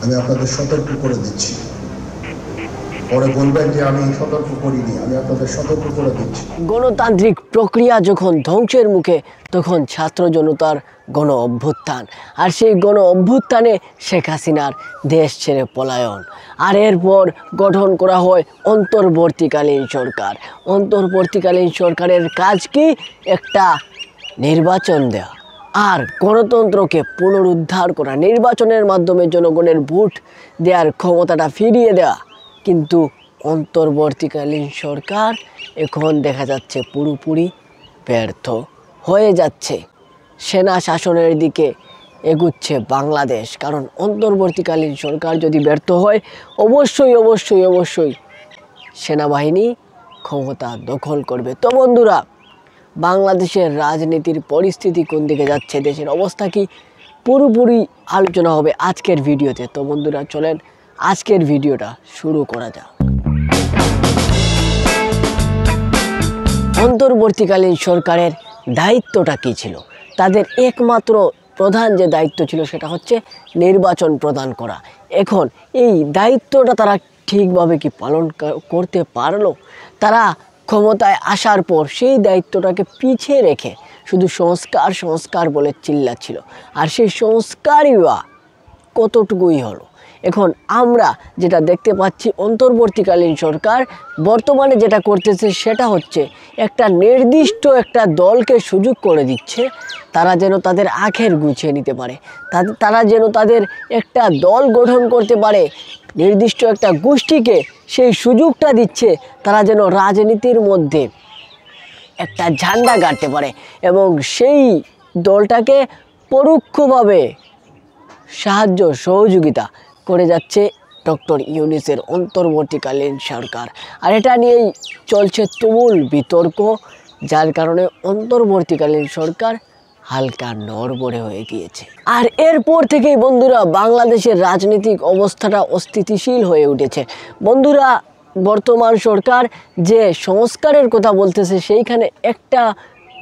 আমি আপনাদের সতর্ক করে দিচ্ছি, পরে বলবেন যে আমি সতর্ক করিনি, আমি আপনাদের সতর্ক করে দিচ্ছি। গণতান্ত্রিক প্রক্রিয়া যখন ধ্বংসের মুখে, তখন ছাত্র জনতার গণ অভ্যুত্থান, আর সেই গণ অভ্যুত্থানে শেখ হাসিনার দেশ ছেড়ে পলায়ন, আর এরপর গঠন করা হয় অন্তর্বর্তীকালীন সরকার। অন্তর্বর্তীকালীন সরকারের কাজ কি? একটা নির্বাচন দেওয়া আর গণতন্ত্রকে পুনরুদ্ধার করা, নির্বাচনের মাধ্যমে জনগণের ভোট দেওয়ার ক্ষমতাটা ফিরিয়ে দেওয়া। কিন্তু অন্তর্বর্তীকালীন সরকার এখন দেখা যাচ্ছে পুরোপুরি ব্যর্থ হয়ে যাচ্ছে। সেনা শাসনের দিকে এগুচ্ছে বাংলাদেশ, কারণ অন্তর্বর্তীকালীন সরকার যদি ব্যর্থ হয়, অবশ্যই অবশ্যই অবশ্যই সেনাবাহিনী ক্ষমতা দখল করবে। তো বন্ধুরা, বাংলাদেশের রাজনীতির পরিস্থিতি কোন দিকে যাচ্ছে, দেশের অবস্থা কি, পুরোপুরি আলোচনা হবে আজকের ভিডিওতে। তো বন্ধুরা, চলেন আজকের ভিডিওটা শুরু করা যাক। অন্তর্বর্তীকালীন সরকারের দায়িত্বটা কী ছিল? তাদের একমাত্র প্রধান যে দায়িত্ব ছিল সেটা হচ্ছে নির্বাচন প্রদান করা। এখন এই দায়িত্বটা তারা ঠিকভাবে কি পালন করতে পারলো? তারা ক্ষমতায় আসার পর সেই দায়িত্বটাকে পিছিয়ে রেখে শুধু সংস্কার সংস্কার বলে চিল্লাচ্ছিল, আর সেই সংস্কারই বা কতটুকুই হলো? এখন আমরা যেটা দেখতে পাচ্ছি, অন্তর্বর্তীকালীন সরকার বর্তমানে যেটা করতেছে সেটা হচ্ছে একটা নির্দিষ্ট একটা দলকে সুযোগ করে দিচ্ছে, তারা যেন তাদের আখের গুছিয়ে নিতে পারে, তারা যেন তাদের একটা দল গঠন করতে পারে, নির্দিষ্ট একটা গোষ্ঠীকে সেই সুযোগটা দিচ্ছে, তারা যেন রাজনীতির মধ্যে একটা ঝান্ডা গাড়তে পারে, এবং সেই দলটাকে পরোক্ষভাবে সাহায্য সহযোগিতা করে যাচ্ছে ডক্টর ইউনূসের অন্তর্বর্তীকালীন সরকার। আর এটা নিয়েই চলছে তুমুল বিতর্ক, যার কারণে অন্তর্বর্তীকালীন সরকার হালকা নড়বড়ে হয়ে গিয়েছে। আর এরপর থেকেই বন্ধুরা, বাংলাদেশের রাজনৈতিক অবস্থাটা অস্থিতিশীল হয়ে উঠেছে। বন্ধুরা, বর্তমান সরকার যে সংস্কারের কথা বলতেছে, সেইখানে একটা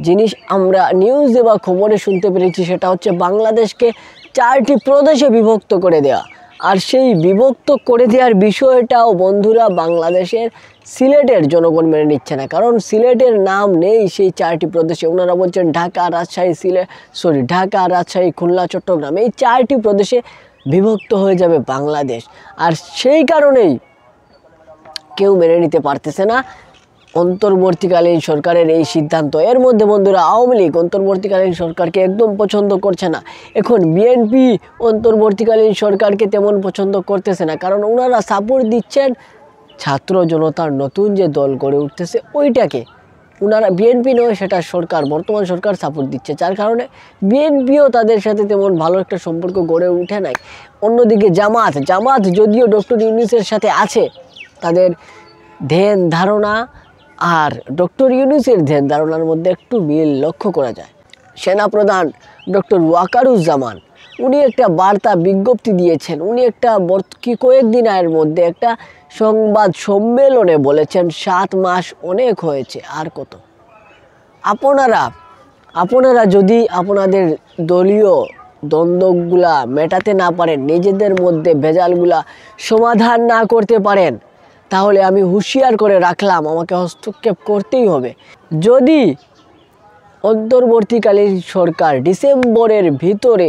জিনিস আমরা নিউজে বা খবরে শুনতে পেরেছি, সেটা হচ্ছে বাংলাদেশকে 4টি প্রদেশে বিভক্ত করে দেওয়া। আর সেই বিভক্ত করে দেওয়ার বিষয়টাও বন্ধুরা বাংলাদেশের সিলেটের জনগণ মেনে নিচ্ছে না, কারণ সিলেটের নাম নেই সেই 4টি প্রদেশে। ওনারা বলছেন ঢাকা, রাজশাহী, ঢাকা, রাজশাহী, খুলনা, চট্টগ্রাম, এই 4টি প্রদেশে বিভক্ত হয়ে যাবে বাংলাদেশ। আর সেই কারণেই কেউ মেনে নিতে পারতেছে না অন্তর্বর্তীকালীন সরকারের এই সিদ্ধান্ত। এর মধ্যে বন্ধুরা, আওয়ামী লীগ অন্তর্বর্তীকালীন সরকারকে একদম পছন্দ করছে না। এখন বিএনপি অন্তর্বর্তীকালীন সরকারকে তেমন পছন্দ করতেছে না, কারণ ওনারা সাপোর্ট দিচ্ছেন ছাত্র জনতার নতুন যে দল গড়ে উঠতেছে ওইটাকে। ওনারা বিএনপি নয়, সেটা সরকার, বর্তমান সরকার সাপোর্ট দিচ্ছে, যার কারণে বিএনপিও তাদের সাথে তেমন ভালো একটা সম্পর্ক গড়ে উঠে নাই। অন্যদিকে জামাত যদিও ডক্টর ইউনূসের সাথে আছে, তাদের ধ্যান ধারণা আর ডক্টর ইউনূসের ধ্যান ধারণার মধ্যে একটু মিল লক্ষ্য করা যায়। সেনাপ্রধান ডক্টর ওয়াকারুজ্জামান, উনি একটা বার্তা বিজ্ঞপ্তি দিয়েছেন। উনি একটা কয়েকদিন আগের মধ্যে একটা সংবাদ সম্মেলনে বলেছেন 7 মাস অনেক হয়েছে, আর কত। আপনারা যদি আপনাদের দলীয় দ্বন্দ্বগুলা মেটাতে না পারেন, নিজেদের মধ্যে ভেজালগুলা সমাধান না করতে পারেন, তাহলে আমি হুঁশিয়ার করে রাখলাম, আমাকে হস্তক্ষেপ করতেই হবে। যদি অন্তর্বর্তীকালীন সরকার ডিসেম্বরের ভিতরে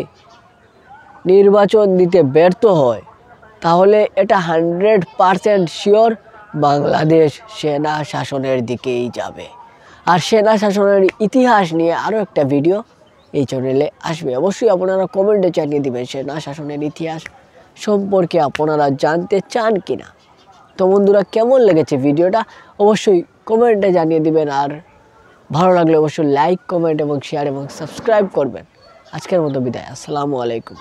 নির্বাচন দিতে ব্যর্থ হয়, তাহলে এটা 100% শিওর বাংলাদেশ সেনা শাসনের দিকেই যাবে। আর সেনা শাসনের ইতিহাস নিয়ে আরও একটা ভিডিও এই চ্যানেলে আসবে। অবশ্যই আপনারা কমেন্টে জানিয়ে দেবেন সেনা শাসনের ইতিহাস সম্পর্কে আপনারা জানতে চান কিনা। তো বন্ধুরা, কেমন লেগেছে ভিডিওটা অবশ্যই কমেন্টে জানিয়ে দিবেন, আর ভালো লাগলে অবশ্যই লাইক, কমেন্ট এবং শেয়ার এবং সাবস্ক্রাইব করবেন। আজকের মতো বিদায়, আসসালামু আলাইকুম।